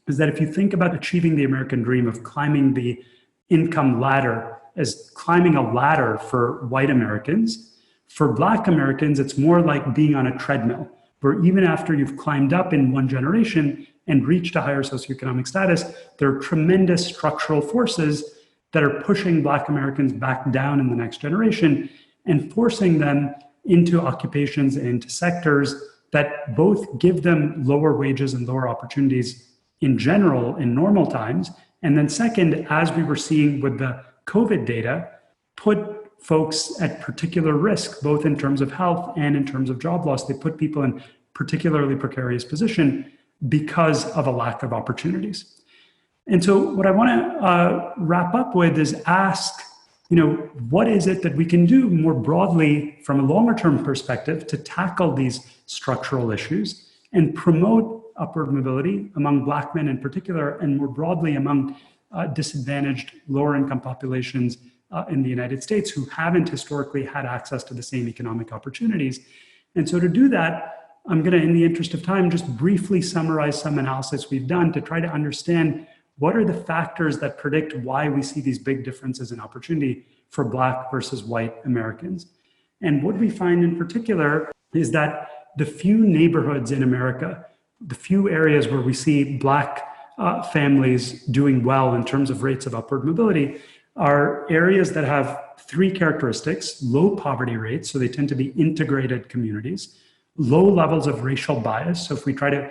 Speaker 2: is that if you think about achieving the American dream of climbing the income ladder as climbing a ladder for white Americans, for Black Americans, it's more like being on a treadmill, where even after you've climbed up in one generation and reached a higher socioeconomic status, there are tremendous structural forces that are pushing Black Americans back down in the next generation and forcing them into occupations and into sectors that both give them lower wages and lower opportunities in general in normal times. And then second, as we were seeing with the COVID data, put folks at particular risk, both in terms of health and in terms of job loss. They put people in particularly precarious position because of a lack of opportunities. And so what I want to wrap up with is ask, what is it that we can do more broadly from a longer term perspective to tackle these structural issues and promote upward mobility among Black men in particular, and more broadly among disadvantaged lower income populations in the United States who haven't historically had access to the same economic opportunities. And so to do that, I'm going to, in the interest of time, just briefly summarize some analysis we've done to try to understand what are the factors that predict why we see these big differences in opportunity for Black versus white Americans. And what we find in particular is that the few neighborhoods in America, the few areas where we see Black families doing well in terms of rates of upward mobility are areas that have three characteristics: low poverty rates, so they tend to be integrated communities; low levels of racial bias. So if we try to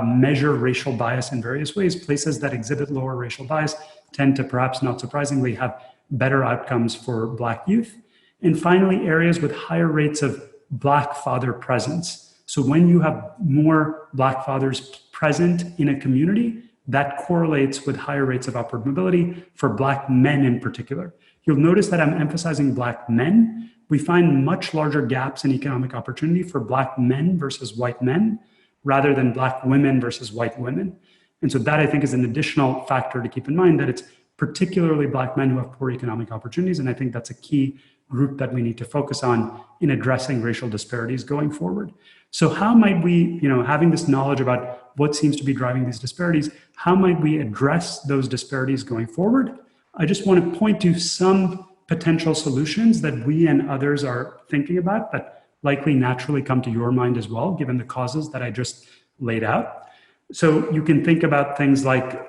Speaker 2: measure racial bias in various ways, places that exhibit lower racial bias tend to, perhaps not surprisingly, have better outcomes for Black youth. And finally, areas with higher rates of Black father presence. So when you have more Black fathers present in a community, that correlates with higher rates of upward mobility for Black men in particular. You'll notice that I'm emphasizing Black men. We find much larger gaps in economic opportunity for Black men versus white men, rather than Black women versus white women. And so that, I think, is an additional factor to keep in mind, that it's particularly Black men who have poor economic opportunities. And I think that's a key group that we need to focus on in addressing racial disparities going forward. So how might we, having this knowledge about what seems to be driving these disparities, how might we address those disparities going forward? I just want to point to some potential solutions that we and others are thinking about that likely naturally come to your mind as well, given the causes that I just laid out. So you can think about things like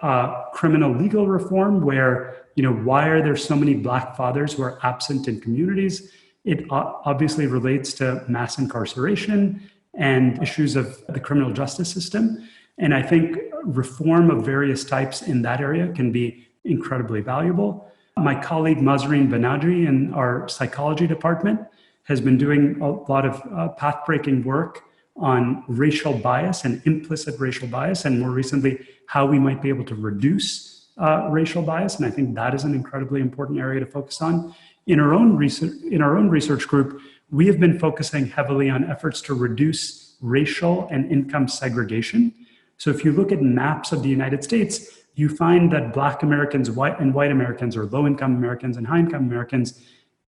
Speaker 2: criminal legal reform, where, why are there so many Black fathers who are absent in communities? It obviously relates to mass incarceration and issues of the criminal justice system. And I think reform of various types in that area can be incredibly valuable. My colleague Mazreen Banaji in our psychology department has been doing a lot of path-breaking work on racial bias and implicit racial bias, and more recently, how we might be able to reduce racial bias. And I think that is an incredibly important area to focus on. In our own research group, we have been focusing heavily on efforts to reduce racial and income segregation. So if you look at maps of the United States, you find that Black Americans, white Americans, or low-income Americans and high-income Americans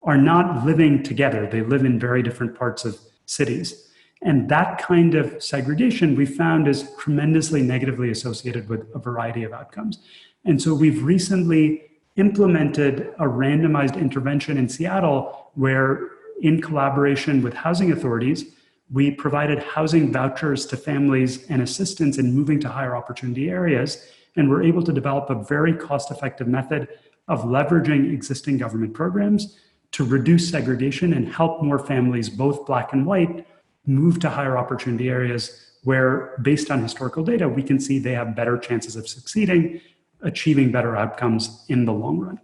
Speaker 2: are not living together. They live in very different parts of cities. And that kind of segregation we found is tremendously negatively associated with a variety of outcomes. And so we've recently implemented a randomized intervention in Seattle where, in collaboration with housing authorities, we provided housing vouchers to families and assistance in moving to higher opportunity areas. And we're able to develop a very cost-effective method of leveraging existing government programs to reduce segregation and help more families, both Black and white, move to higher opportunity areas where, based on historical data, we can see they have better chances of succeeding, achieving better outcomes in the long run.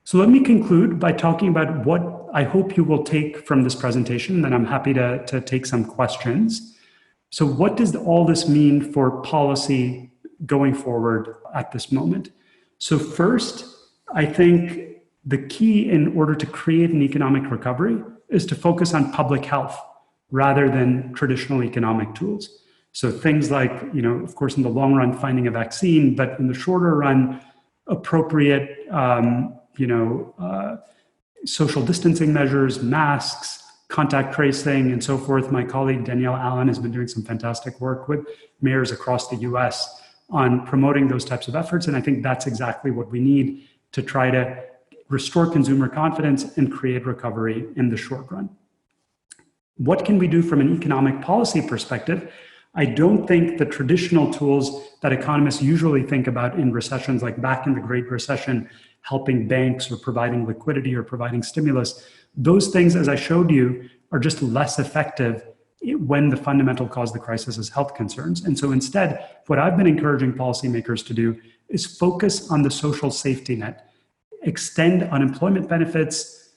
Speaker 2: So let me conclude by talking about what I hope you will take from this presentation, and then I'm happy to take some questions. So what does all this mean for policy going forward at this moment? So first, I think the key in order to create an economic recovery is to focus on public health rather than traditional economic tools. So things like, of course, in the long run, finding a vaccine, but in the shorter run, appropriate, social distancing measures, masks, contact tracing, and so forth. My colleague Danielle Allen has been doing some fantastic work with mayors across the US on promoting those types of efforts. And I think that's exactly what we need to try to restore consumer confidence and create recovery in the short run. What can we do from an economic policy perspective? I don't think the traditional tools that economists usually think about in recessions, like back in the Great Recession, helping banks or providing liquidity or providing stimulus, those things, as I showed you, are just less effective when the fundamental cause of the crisis is health concerns. And so instead, what I've been encouraging policymakers to do is focus on the social safety net, extend unemployment benefits,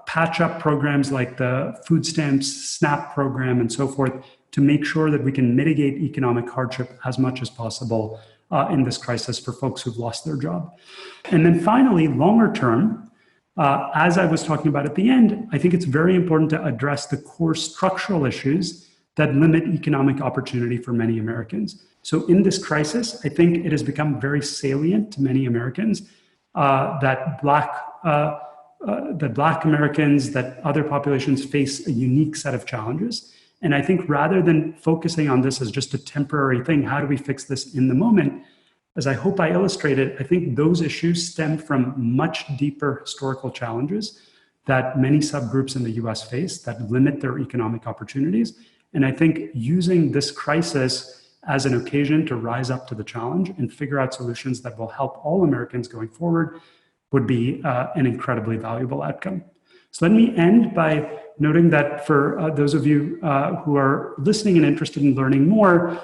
Speaker 2: patch up programs like the food stamps, SNAP program, and so forth, to make sure that we can mitigate economic hardship as much as possible in this crisis for folks who've lost their job. And then finally, longer term, as I was talking about at the end, I think it's very important to address the core structural issues that limit economic opportunity for many Americans. So in this crisis, I think it has become very salient to many Americans that Black Americans, that other populations face a unique set of challenges. And I think rather than focusing on this as just a temporary thing, how do we fix this in the moment? As I hope I illustrated, I think those issues stem from much deeper historical challenges that many subgroups in the US face that limit their economic opportunities. And I think using this crisis as an occasion to rise up to the challenge and figure out solutions that will help all Americans going forward would be an incredibly valuable outcome. So let me end by noting that for those of you who are listening and interested in learning more,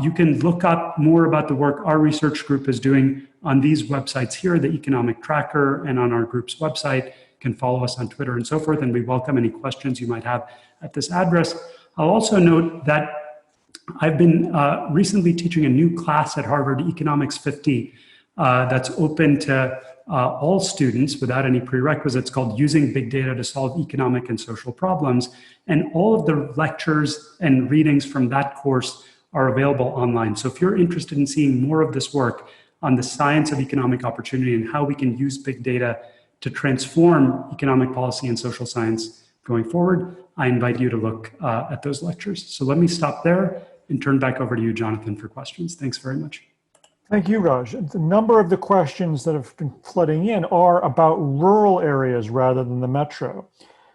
Speaker 2: you can look up more about the work our research group is doing on these websites here, the Economic Tracker, and on our group's website. You can follow us on Twitter and so forth, and we welcome any questions you might have at this address. I'll also note that I've been recently teaching a new class at Harvard, Economics 50, that's open to all students without any prerequisites, called Using Big Data to Solve Economic and Social Problems. And all of the lectures and readings from that course are available online. So if you're interested in seeing more of this work on the science of economic opportunity and how we can use big data to transform economic policy and social science going forward, I invite you to look at those lectures. So let me stop there and turn back over to you, Jonathan, for questions. Thanks very much.
Speaker 1: Thank you, Raj. A number of the questions that have been flooding in are about rural areas rather than the metro.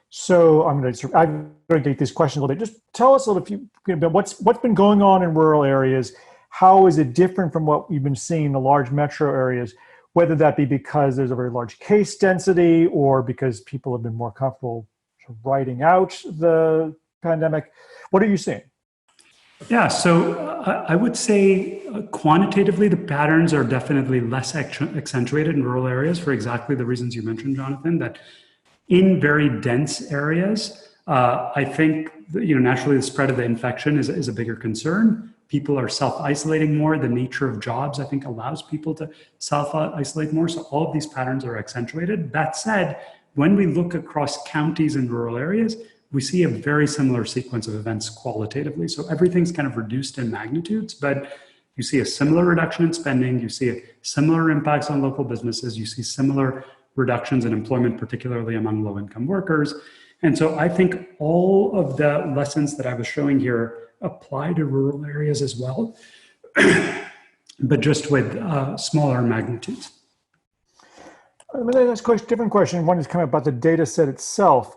Speaker 1: So I'm going to take these questions a little bit. Just tell us a little bit what's been going on in rural areas. How is it different from what we've been seeing in the large metro areas, whether that be because there's a very large case density or because people have been more comfortable writing out the pandemic? What are you seeing?
Speaker 2: Yeah, so I would say quantitatively, the patterns are definitely less accentuated in rural areas for exactly the reasons you mentioned, Jonathan, that in very dense areas, I think, naturally the spread of the infection is a bigger concern. People are self-isolating more. The nature of jobs, I think, allows people to self-isolate more. So all of these patterns are accentuated. That said, when we look across counties and rural areas, we see a very similar sequence of events qualitatively. So everything's kind of reduced in magnitudes, but you see a similar reduction in spending, you see similar impacts on local businesses, you see similar reductions in employment, particularly among low-income workers. And so I think all of the lessons that I was showing here apply to rural areas as well, but just with smaller magnitudes.
Speaker 1: That's a different question. One is kind of about the data set itself.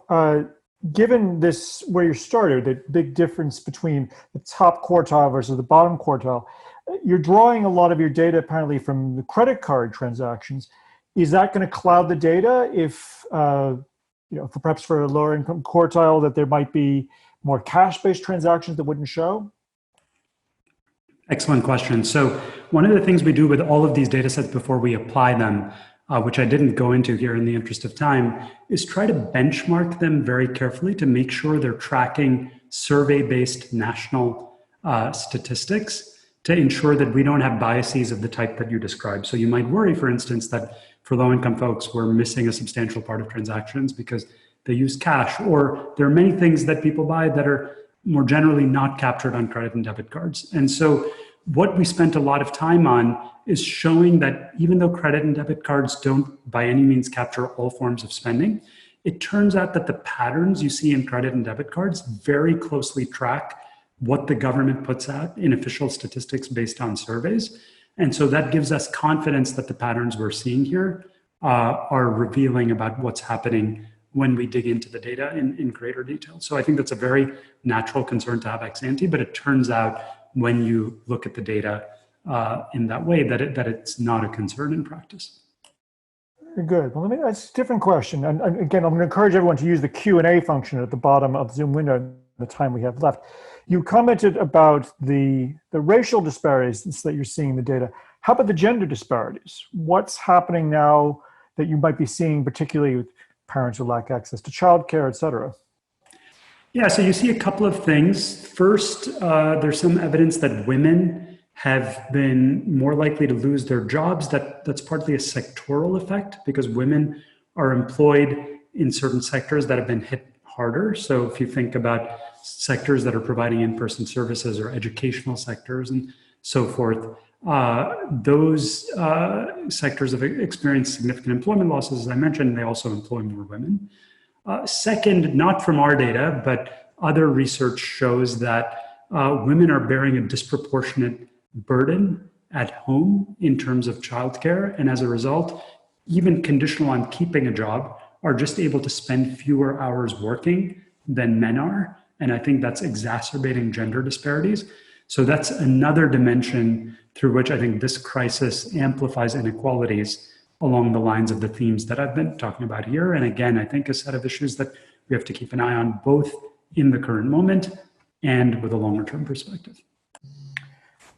Speaker 1: Given this, where you started, the big difference between the top quartile versus the bottom quartile, you're drawing a lot of your data apparently from the credit card transactions. Is that going to cloud the data if, perhaps for a lower income quartile, that there might be more cash-based transactions that wouldn't show?
Speaker 2: Excellent question. So one of the things we do with all of these data sets before we apply them, which I didn't go into here in the interest of time, is try to benchmark them very carefully to make sure they're tracking survey-based national statistics to ensure that we don't have biases of the type that you described. So you might worry, for instance, that for low-income folks, we're missing a substantial part of transactions because they use cash, or there are many things that people buy that are more generally not captured on credit and debit cards. And so what we spent a lot of time on is showing that even though credit and debit cards don't by any means capture all forms of spending, it turns out that the patterns you see in credit and debit cards very closely track what the government puts out in official statistics based on surveys. And so that gives us confidence that the patterns we're seeing here are revealing about what's happening when we dig into the data in greater detail. So I think that's a very natural concern to have ex ante, but it turns out when you look at the data in that way that it's not a concern in practice.
Speaker 1: Very good. Well, that's a different question. And again, I'm going to encourage everyone to use the Q&A function at the bottom of the Zoom window in the time we have left. You commented about the racial disparities that you're seeing in the data. How about the gender disparities? What's happening now that you might be seeing, particularly with parents who lack access to childcare, et cetera?
Speaker 2: Yeah, so you see a couple of things. First, there's some evidence that women have been more likely to lose their jobs. That's partly a sectoral effect because women are employed in certain sectors that have been hit harder. So if you think about sectors that are providing in-person services or educational sectors and so forth, those sectors have experienced significant employment losses. As I mentioned, they also employ more women. Second, not from our data, but other research shows that women are bearing a disproportionate burden at home in terms of childcare. And as a result, even conditional on keeping a job, are just able to spend fewer hours working than men are. And I think that's exacerbating gender disparities. So that's another dimension through which I think this crisis amplifies inequalities along the lines of the themes that I've been talking about here. And again, I think a set of issues that we have to keep an eye on both in the current moment and with a longer term perspective.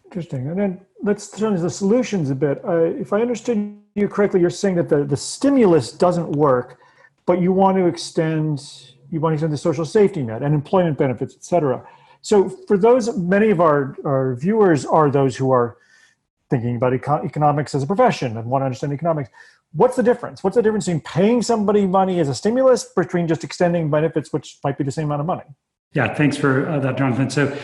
Speaker 1: Interesting. And then let's turn to the solutions a bit. If I understood you correctly, you're saying that the stimulus doesn't work, but you want to extend the social safety net and employment benefits, et cetera. So for those, many of our viewers are those who are thinking about economics as a profession and want to understand economics. What's the difference? What's the difference between paying somebody money as a stimulus between just extending benefits, which might be the same amount of money?
Speaker 2: Yeah, thanks for that, Jonathan. So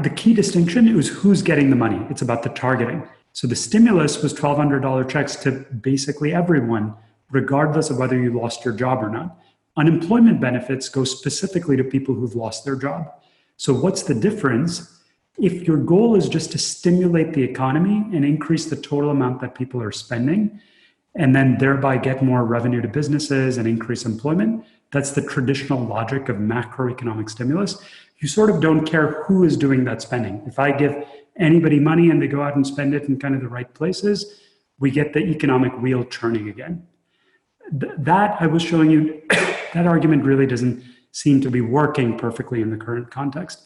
Speaker 2: the key distinction is who's getting the money. It's about the targeting. So the stimulus was $1,200 checks to basically everyone, regardless of whether you lost your job or not. Unemployment benefits go specifically to people who've lost their job. So what's the difference? If your goal is just to stimulate the economy and increase the total amount that people are spending, and then thereby get more revenue to businesses and increase employment, that's the traditional logic of macroeconomic stimulus. You sort of don't care who is doing that spending. If I give anybody money and they go out and spend it in kind of the right places, we get the economic wheel turning again. That I was showing you, that argument really doesn't seem to be working perfectly in the current context.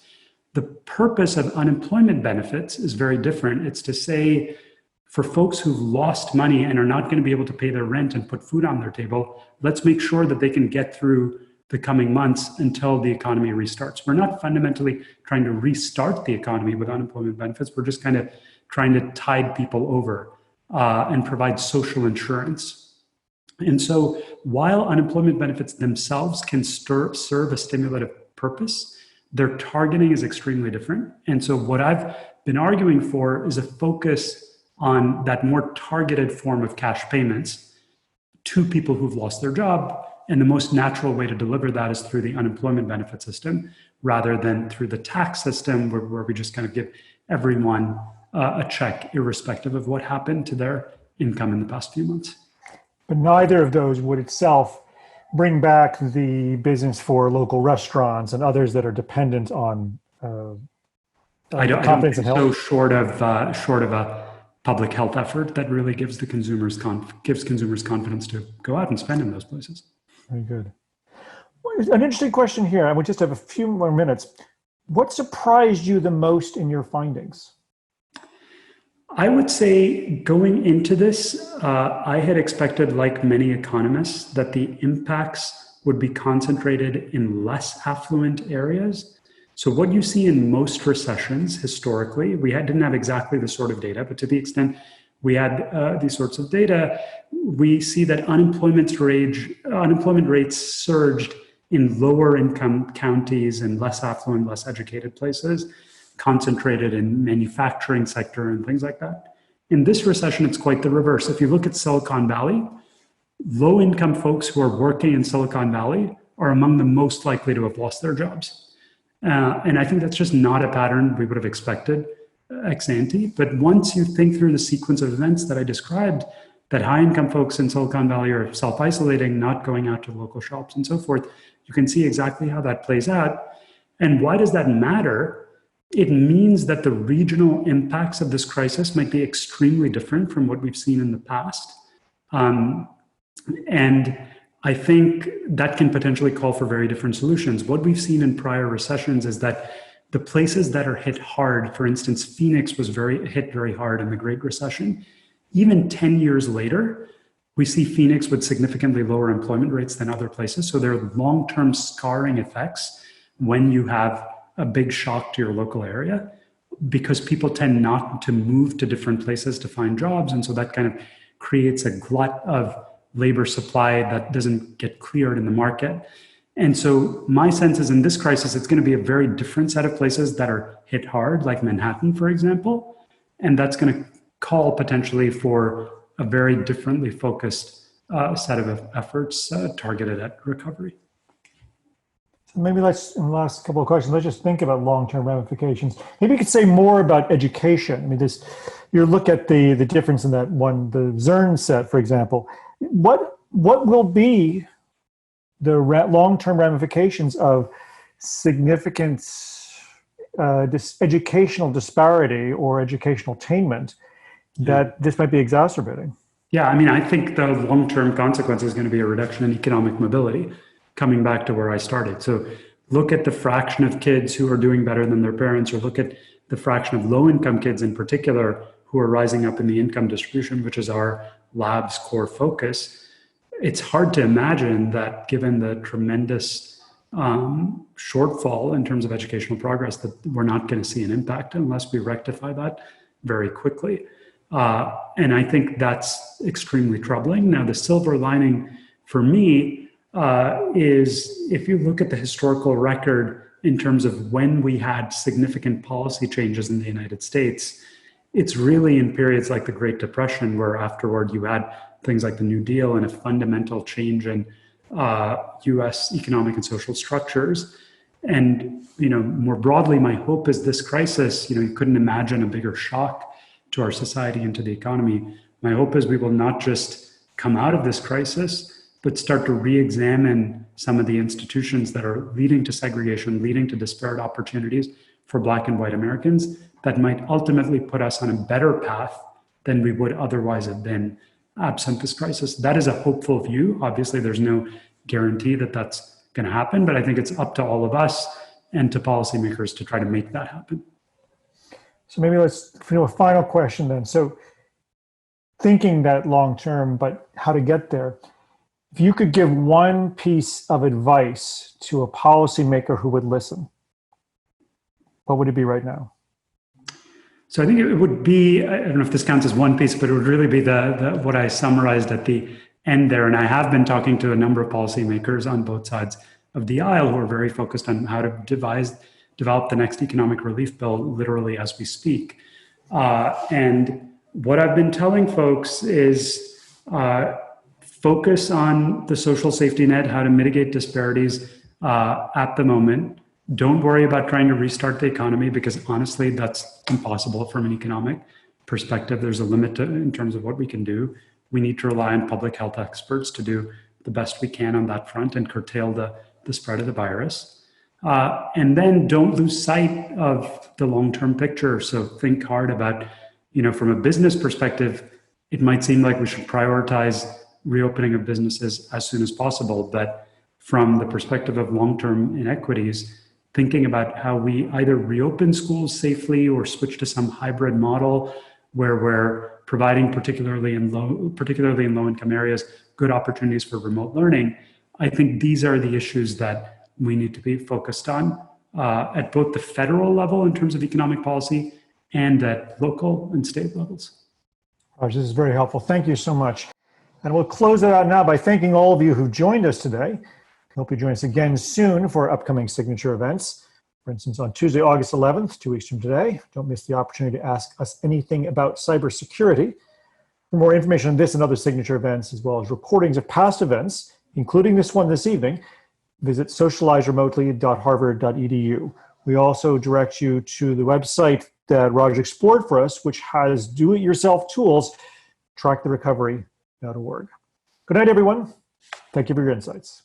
Speaker 2: The purpose of unemployment benefits is very different. It's to say, for folks who've lost money and are not going to be able to pay their rent and put food on their table, let's make sure that they can get through the coming months until the economy restarts. We're not fundamentally trying to restart the economy with unemployment benefits. We're just kind of trying to tide people over and provide social insurance. And so while unemployment benefits themselves can serve a stimulative purpose, their targeting is extremely different. And so what I've been arguing for is a focus on that more targeted form of cash payments to people who've lost their job. And the most natural way to deliver that is through the unemployment benefit system rather than through the tax system where we just kind of give everyone a check irrespective of what happened to their income in the past few months.
Speaker 1: But neither of those would itself bring back the business for local restaurants and others that are dependent on
Speaker 2: I don't
Speaker 1: confidence
Speaker 2: think
Speaker 1: and
Speaker 2: so.
Speaker 1: health.
Speaker 2: Short of a public health effort that really gives consumers confidence to go out and spend in those places.
Speaker 1: Very good. Well, an interesting question here. I would just have a few more minutes. What surprised you the most in your findings?
Speaker 2: I would say going into this, I had expected, like many economists, that the impacts would be concentrated in less affluent areas. So what you see in most recessions historically, didn't have exactly the sort of data, but to the extent we had these sorts of data, we see that unemployment rates surged in lower income counties and less affluent, less educated places, concentrated in manufacturing sector and things like that. In this recession, it's quite the reverse. If you look at Silicon Valley, low income folks who are working in Silicon Valley are among the most likely to have lost their jobs. And I think that's just not a pattern we would have expected ex ante. But once you think through the sequence of events that I described, that high income folks in Silicon Valley are self-isolating, not going out to local shops and so forth, you can see exactly how that plays out. And why does that matter? It means that the regional impacts of this crisis might be extremely different from what we've seen in the past. And I think that can potentially call for very different solutions. What we've seen in prior recessions is that the places that are hit hard, for instance, Phoenix was hit very hard in the Great Recession. Even 10 years later, we see Phoenix with significantly lower employment rates than other places. So there are long-term scarring effects when you have a big shock to your local area, because people tend not to move to different places to find jobs. And so that kind of creates a glut of labor supply that doesn't get cleared in the market. And so my sense is in this crisis, it's going to be a very different set of places that are hit hard, like Manhattan, for example. And that's going to call potentially for a very differently focused set of efforts targeted at recovery.
Speaker 1: So maybe in the last couple of questions, let's just think about long-term ramifications. Maybe you could say more about education. I mean, you look at the difference in that one, the Zern set, for example. What will be the long-term ramifications of significant educational disparity or educational attainment that this might be exacerbating?
Speaker 2: Yeah, I mean, I think the long-term consequence is going to be a reduction in economic mobility, coming back to where I started. So look at the fraction of kids who are doing better than their parents, or look at the fraction of low-income kids in particular who are rising up in the income distribution, which is our lab's core focus. It's hard to imagine that, given the tremendous shortfall in terms of educational progress, that we're not going to see an impact unless we rectify that very quickly. And I think that's extremely troubling. Now, the silver lining for me is, if you look at the historical record in terms of when we had significant policy changes in the United States, it's really in periods like the Great Depression, where afterward you had things like the New Deal and a fundamental change in US economic and social structures. And, more broadly, my hope is this crisis, you couldn't imagine a bigger shock to our society and to the economy. My hope is we will not just come out of this crisis, but start to re-examine some of the institutions that are leading to segregation, leading to disparate opportunities for Black and white Americans, that might ultimately put us on a better path than we would otherwise have been absent this crisis. That is a hopeful view. Obviously, there's no guarantee that that's going to happen, but I think it's up to all of us and to policymakers to try to make that happen.
Speaker 1: So maybe let's do a final question then. So thinking that long term, but how to get there. If you could give one piece of advice to a policymaker who would listen, what would it be right now?
Speaker 2: So I think it would be, I don't know if this counts as one piece, but it would really be the what I summarized at the end there. And I have been talking to a number of policymakers on both sides of the aisle who are very focused on how to develop the next economic relief bill literally as we speak. And what I've been telling folks is focus on the social safety net, how to mitigate disparities at the moment. Don't worry about trying to restart the economy, because honestly, that's impossible from an economic perspective. There's a limit in terms of what we can do. we need to rely on public health experts to do the best we can on that front and curtail the spread of the virus. And then don't lose sight of the long-term picture. So think hard about, from a business perspective, it might seem like we should prioritize reopening of businesses as soon as possible. But from the perspective of long-term inequities, thinking about how we either reopen schools safely or switch to some hybrid model where we're providing, particularly in low-income areas, good opportunities for remote learning. I think these are the issues that we need to be focused on at both the federal level in terms of economic policy and at local and state levels.
Speaker 1: Raj, this is very helpful. Thank you so much. And we'll close it out now by thanking all of you who joined us today. Hope you join us again soon for upcoming signature events. For instance, on Tuesday, August 11th, 2 weeks from today, don't miss the opportunity to ask us anything about cybersecurity. For more information on this and other signature events, as well as recordings of past events, including this one this evening, visit socializeremotely.harvard.edu. We also direct you to the website that Raj explored for us, which has do-it-yourself tools, tracktherecovery.org. Good night, everyone. Thank you for your insights.